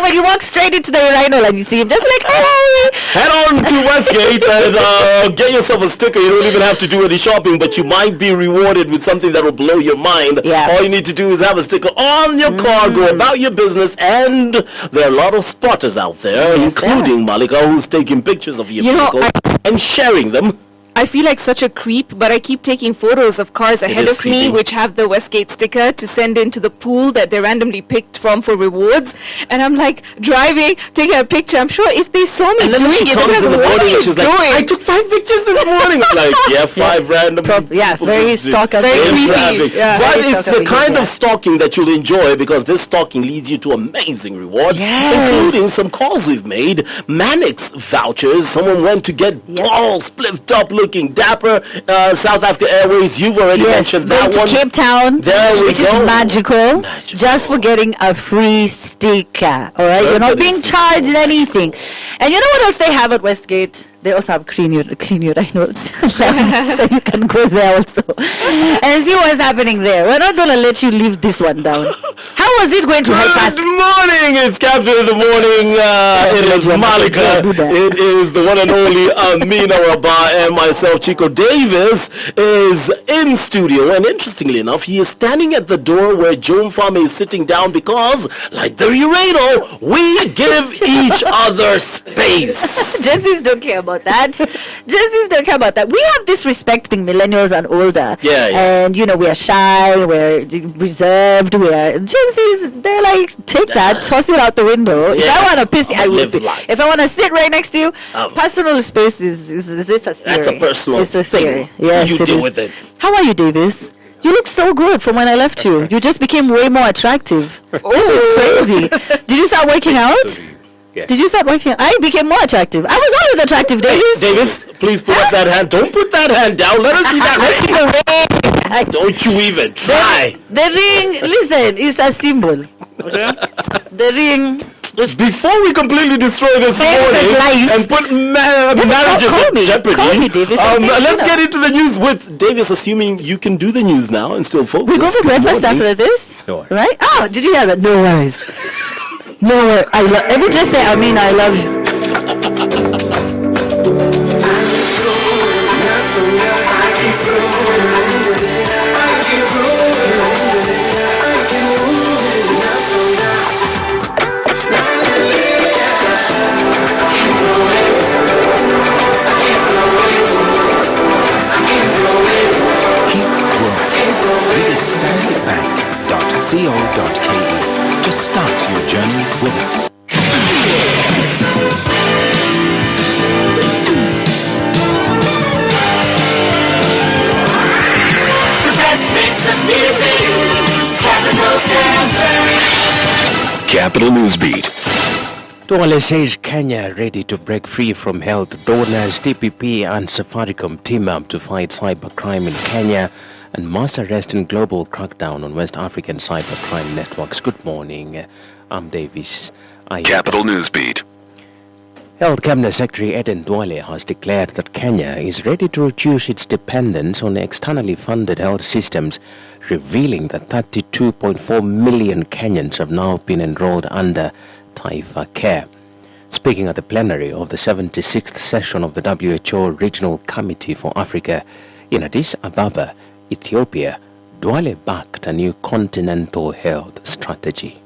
When you walk straight into the urinal and you see him, just be like, hey! Head on to Westgate and get yourself a sticker. You don't even have to do any shopping, but you might be rewarded with something that will blow your mind. Yeah. All you need to do is have a sticker on your car, go about your business, and there are a lot of spotters out there, including Malika, who's taking pictures of your vehicle and sharing them. I feel like such a creep, but I keep taking photos of cars ahead of me which have the Westgate sticker to send into the pool that they randomly picked from for rewards. And I'm like driving, taking a picture. I'm sure if they saw me doing it, they're like, what are you doing? I took 5 pictures this morning. I'm like, yeah, 5 random people. Yeah, very stalker. Very creepy. Yeah, but it's the kind of stalking that you'll enjoy, because this stalking leads you to amazing rewards, including some calls we've made, Mannix vouchers. Someone went to get all spliffed up, looking dapper. South Africa Airways, you've already mentioned that one. Cape Town, there we which go. is magical, just for getting a free sticker. All right, you're not being charged anything. And you know what else they have at Westgate? They also have clean urinals, so you can go there also and see what's happening there. We're not gonna let you leave this one down. How was it going to help us? Good morning, it's Captain of the Morning. It is Malika. It is the one and only Amina Rabar, and myself, Chico Davis, is in studio. And interestingly enough, he is standing at the door where Joe Mfalme is sitting down, because, like the urinal, we give each other space. Jessies don't care about that. Jessies don't care about that. We have this respecting millennials and older. And you know, we are shy, we're reserved, we are Jessies. They're like, take that, toss it out the window. If I want to piss, I will. If I want to sit right next to you, personal space is just a theory. That's a personal It's a theory. thing. Yes, You deal with it. How are you, Davis? You look so good from when I left you. You just became way more attractive. This is crazy. Did you start working out? Yes. Did you start working? I became more attractive. I was always attractive, Davis. Davis, please put up that hand. Don't put that hand down. Let us see that ring. Don't you even try. The ring, listen, is a symbol. Okay? The ring. Before we completely destroy this morning and put marriages in jeopardy, Call me, Davis. Let's get into the news with Davis, assuming you can do the news now and still focus. We go for breakfast after this, right? Oh, did you hear that? No worries. No worries. Let me just say, Amina, I love you. Visit standardbank.co.ke to start your journey with us. The best mix of music, Capital Capital Newsbeat. Duale says Kenya ready to break free from health donors. DPP and Safaricom team up to fight cybercrime in Kenya. And mass arrest and global crackdown on West African cybercrime networks. Good morning. I'm Davis. Capital Newsbeat. Health Cabinet Secretary Eden Duale has declared that Kenya is ready to reduce its dependence on externally funded health systems, revealing that 32.4 million Kenyans have now been enrolled under Taifa Care. Speaking at the plenary of the 76th session of the WHO Regional Committee for Africa in Addis Ababa, Ethiopia, Duale backed a new continental health strategy.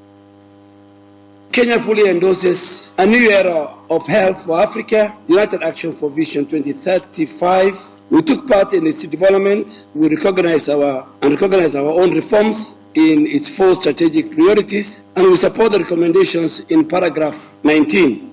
Kenya fully endorses a new era of health for Africa, United Action for Vision 2035. We took part in its development. We recognize our own reforms in its 4 strategic priorities, and we support the recommendations in paragraph 19.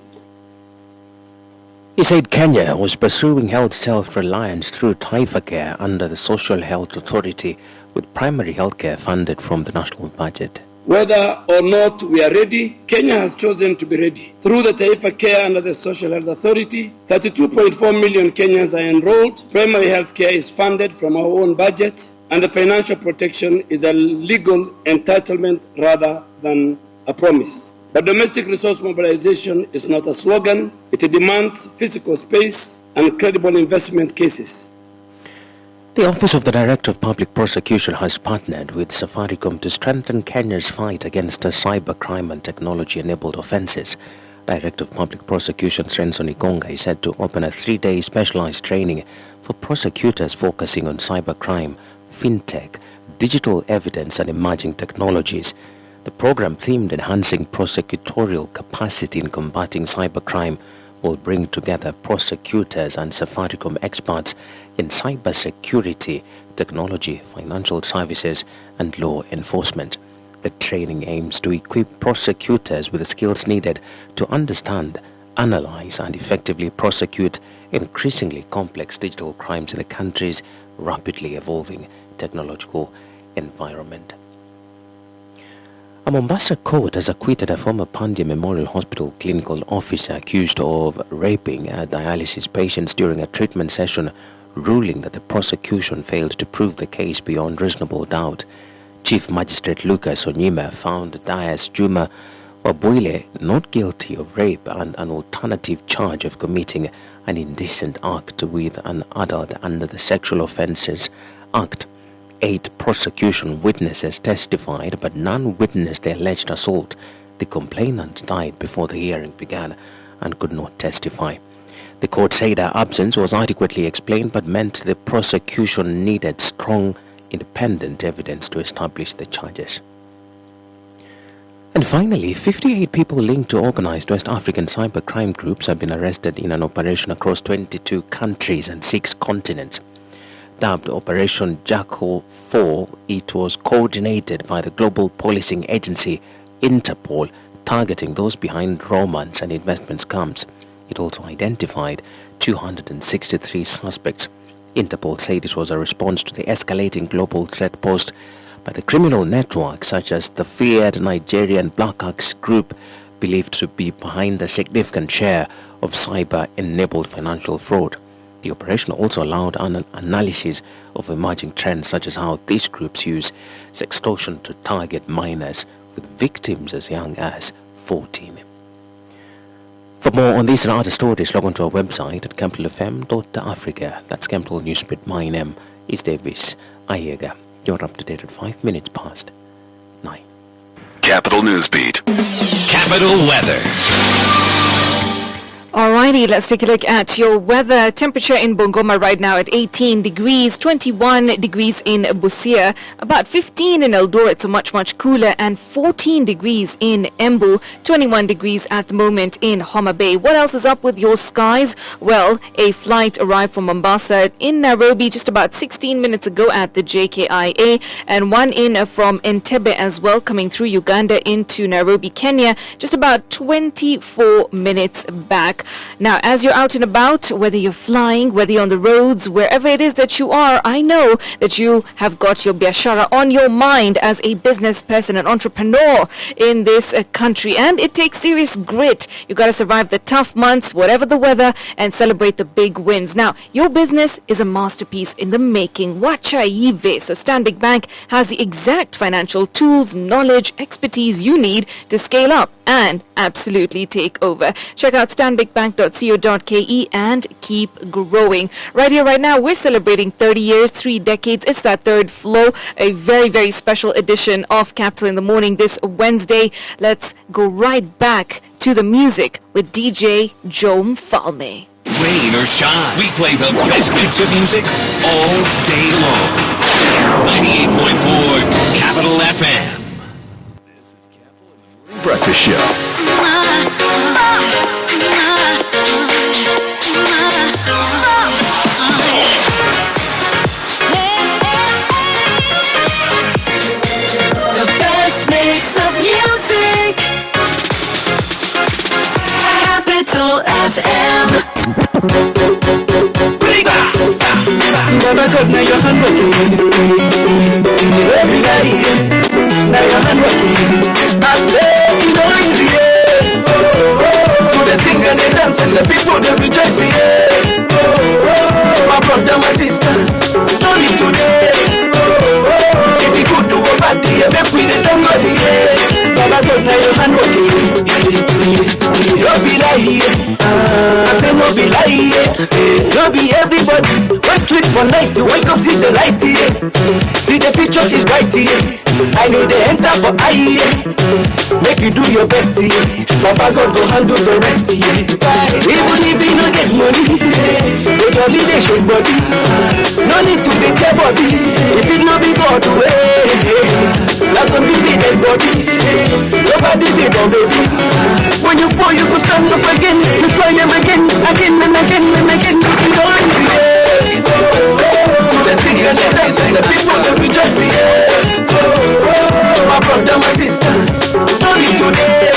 He said Kenya was pursuing health self-reliance through Taifa Care under the Social Health Authority, with primary health care funded from the national budget. Whether or not we are ready, Kenya has chosen to be ready. Through the Taifa Care under the Social Health Authority, 32.4 million Kenyans are enrolled. Primary health care is funded from our own budget, and the financial protection is a legal entitlement rather than a promise. But domestic resource mobilization is not a slogan. It demands physical space and credible investment cases. The Office of the Director of Public Prosecution has partnered with Safaricom to strengthen Kenya's fight against cybercrime and technology-enabled offences. Director of Public Prosecution Renson Igonga is said to open a 3-day specialized training for prosecutors focusing on cybercrime, fintech, digital evidence and emerging technologies. The program, themed Enhancing Prosecutorial Capacity in Combating Cybercrime, will bring together prosecutors and Safaricom experts in cybersecurity, technology, financial services and law enforcement. The training aims to equip prosecutors with the skills needed to understand, analyze and effectively prosecute increasingly complex digital crimes in the country's rapidly evolving technological environment. A Mombasa court has acquitted a former Pandya Memorial Hospital clinical officer accused of raping dialysis patients during a treatment session, ruling that the prosecution failed to prove the case beyond reasonable doubt. Chief Magistrate Lucas Onyima found Dias Juma Wabwile not guilty of rape and an alternative charge of committing an indecent act with an adult under the Sexual Offences Act. 8 prosecution witnesses testified, but none witnessed the alleged assault. The complainant died before the hearing began and could not testify. The court said her absence was adequately explained, but meant the prosecution needed strong, independent evidence to establish the charges. And finally, 58 people linked to organized West African cybercrime groups have been arrested in an operation across 22 countries and 6 continents. Dubbed Operation Jackal 4, it was coordinated by the global policing agency Interpol, targeting those behind romance and investment scams. It also identified 263 suspects. Interpol said it was a response to the escalating global threat posed by the criminal networks such as the feared Nigerian Black Axe group, believed to be behind a significant share of cyber-enabled financial fraud. The operation also allowed an analysis of emerging trends such as how these groups use sextortion to target minors, with victims as young as 14. For more on these and other stories, log on to our website at capitalfm.africa. That's Capital Newsbeat. My name is Davis Ayega. You're up to date at 5 minutes past 9. Capital Newsbeat. Capital Weather. Alrighty, let's take a look at your weather. Temperature in Bungoma right now at 18 degrees, 21 degrees in Busia, about 15 in Eldoret, so much cooler, and 14 degrees in Embu, 21 degrees at the moment in Homa Bay. What else is up with your skies? Well, a flight arrived from Mombasa in Nairobi just about 16 minutes ago at the JKIA, and one in from Entebbe as well, coming through Uganda into Nairobi, Kenya, just about 24 minutes back. Now, as you're out and about, whether you're flying, whether you're on the roads, wherever it is that you are, I know that you have got your biashara on your mind as a business person, an entrepreneur in this country, and it takes serious grit. You got to survive the tough months, whatever the weather, and celebrate the big wins. Now, your business is a masterpiece in the making. Wacha ive. So Stanbic Bank has the exact financial tools, knowledge, expertise you need to scale up and absolutely take over. Check out stanbicbank.co.ke and keep growing. Right here, right now, we're celebrating 30 years, 3 decades. It's that third flow, a very, very special edition of Capital in the Morning this Wednesday. Let's go right back to the music with DJ Joe Mfalme. Rain or shine, we play the best mix of music all day long. 98.4 Capital FM. Breakfast Show. The best mix of music. Capital FM. Baba God, now your hand working. Every night, now your hand working. I say, you know it's yeah. To the sing and the dance and the people they rejoice, yeah. My brother, my sister, don't need today. If you could do a party, make we the tongue of the yeah. Baba God, now your hand working. Don't be like, I say no be like, don't be everybody. Sleep For night you wake up, see the light, yeah. See the future is bright, yeah. I need the enter for I, yeah. Make you do your best, yeah. Papa God go handle the rest, yeah. Even if you don't get money, they your leadership body. No need to get your body. If it no be God way, that's gonna be the dead body. Nobody be no baby. When you fall, you go stand up again. You try them again, again and again and again. It's no easy, yeah. The sing and the dance and the people that we just see, yeah. My brother, my sister, don't need today.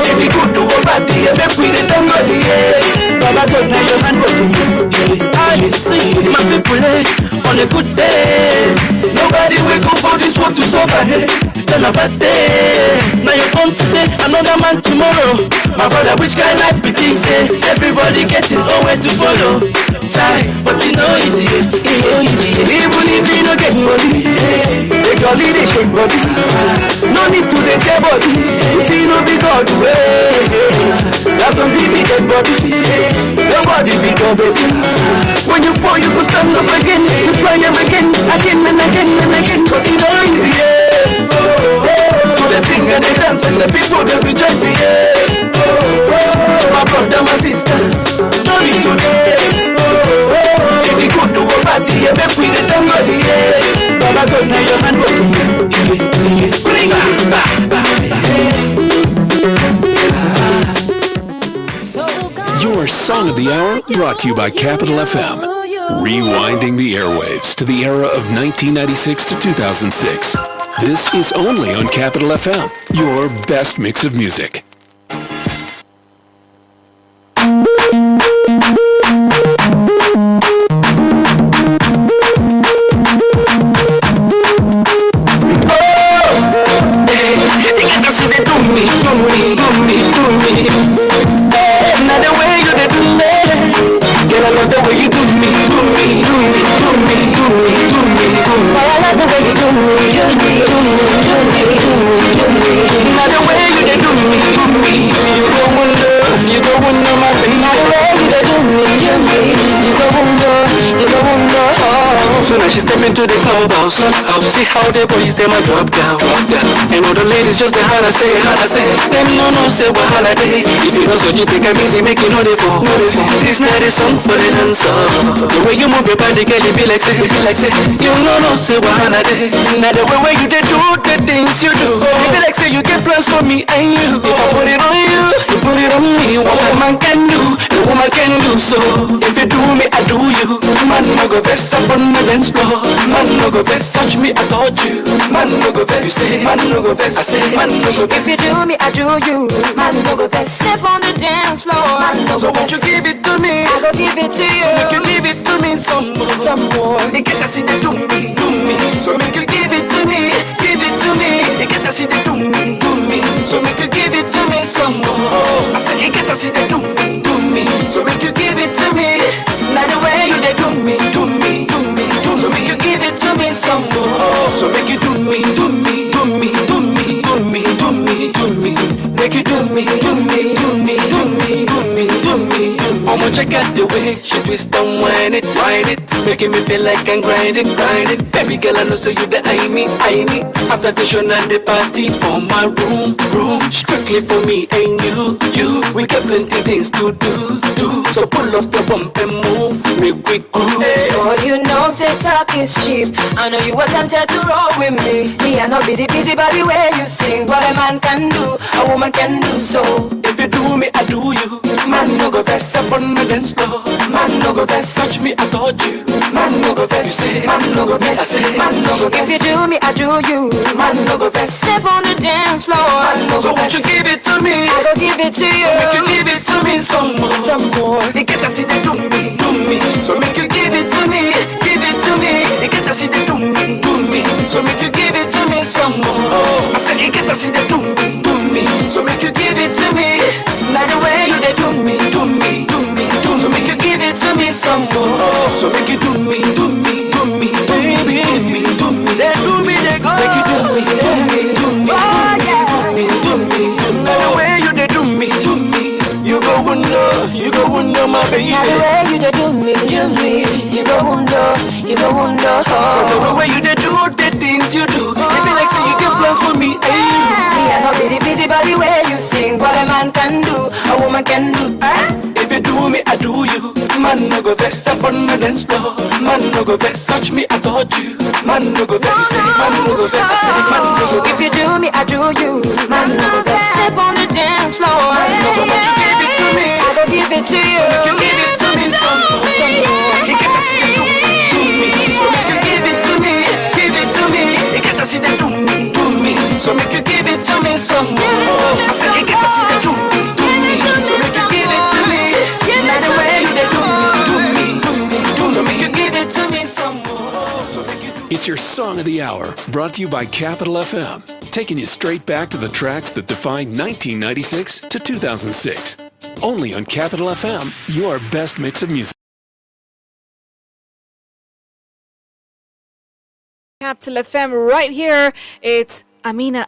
If you could do a bad day, make we the dance of the yeah. Baba God, now your hand for me. I see my people on a good day. Nobody wake up for this world to suffer, hey. Tell a bad day. Now you come today, another man tomorrow. My brother, which kind of life be this, eh? Everybody getting always to follow. Try, but you know easy, even if you don't get money, take your leadership body. No need to take your body. If you know be God way, that's gonna be dead body. Nobody be God, baby. When you fall, you go stand up again. You try them again, again and again and again. Cause you know easy, yeah. To the sing and the dance and the people that rejoice, yeah. My brother, my sister, no need today. If you could do a bad day, make we the dance of the yeah. Baba God, now your hand for me. Bring Your Song of the Hour brought to you by Capital FM. Rewinding the airwaves to the era of 1996 to 2006. This is only on Capital FM, your best mix of music. She step into the clubhouse. See how the boys them a drop down. And all the ladies just the holla say. Them no say what holiday. If you don't so you take a easy, make you know they fall. This night is song for the dancer. The way you move your body, girl, it be like say. You no say what holiday. Now the way you they do the things you do. It be like say you get plans for me and you. If I put it on you, you put it on me. What a man can do, the woman can do so. If you do me, I do you. Man, no go vest up on the dance floor. Man, no go vest, touch me, I touch you. Man, no go vest, you say. Man, no go vest, I say. Man, no go vest. If you do me, I do you. Man, no go vest. Step on the dance floor. Man, no so go won't you give it to me? I go give it to you. So make you give it to me some more. You get to see the do me. So make you give it to me. You get to see the do me. So make you give it to me some more. I say you get to see the do me. So make you give it to me. Now the way you they do me. So make you give it to me some more. So make you do me. Make you do me. I'ma check out the way she twist and whine it, making me feel like I'm grinding. Baby girl, I know so you the I me. After the show and the party for my room, strictly for me and you. We got plenty things to do. So pull up your bump and move, make we groove. Oh, you know, say talk is cheap. I know you were tempted to roll with me. Me, I know be the busy body where you sing. What a man can do, a woman can do so. If you do me, I do you. Man, no go vest up on the dance floor. Man, no go vest, touch me, I touch you. Man, no go vest, you say. Man, no go vest, I say. Man, no go vest. If you do me, I do you. Man, no go vest. Step on the dance floor. Man, no go so won't you give it to me? I go give it to you. So make you give it to me some more. You get to see the do me. So make you give it to me. You get to see the do me. So make you give it to me some more. I said you get to see the do me. So make you give it to me. Now the way you they do me. So make you give it to me some more. So make you do me. Baby, do me. They do me, they go. Make you do me. Oh yeah. Now the way you they do me. You go wonder, my baby. Now the way you they do me. you know who know. From the way you dey do the things you do, it be like say you get plans for me, Me I know be the busy body way you sing. What a man can do, a woman can do. If you do me, I do you. Man no go vex up on the dance floor. Man no go vex, touch me, I touch you. Man no go vex, you say man no go vex, I say man no go vex. If you do me, I do you. Man no go vex. Step on the dance floor. So much you give it to me, I go give it to you. so make you give it to me some more. You get to see them do me. So make you give it to me, give it to me. You get to see them do me. So make you give it to me some more. I said you get to see them do me. So make you give it to me. Like the way you dey do me. So make you give it to me some more. So make you It's your Song of the Hour, brought to you by Capital FM, taking you straight back to the tracks that defined 1996 to 2006. Only on Capital FM, your best mix of music. Capital FM right here. It's Amina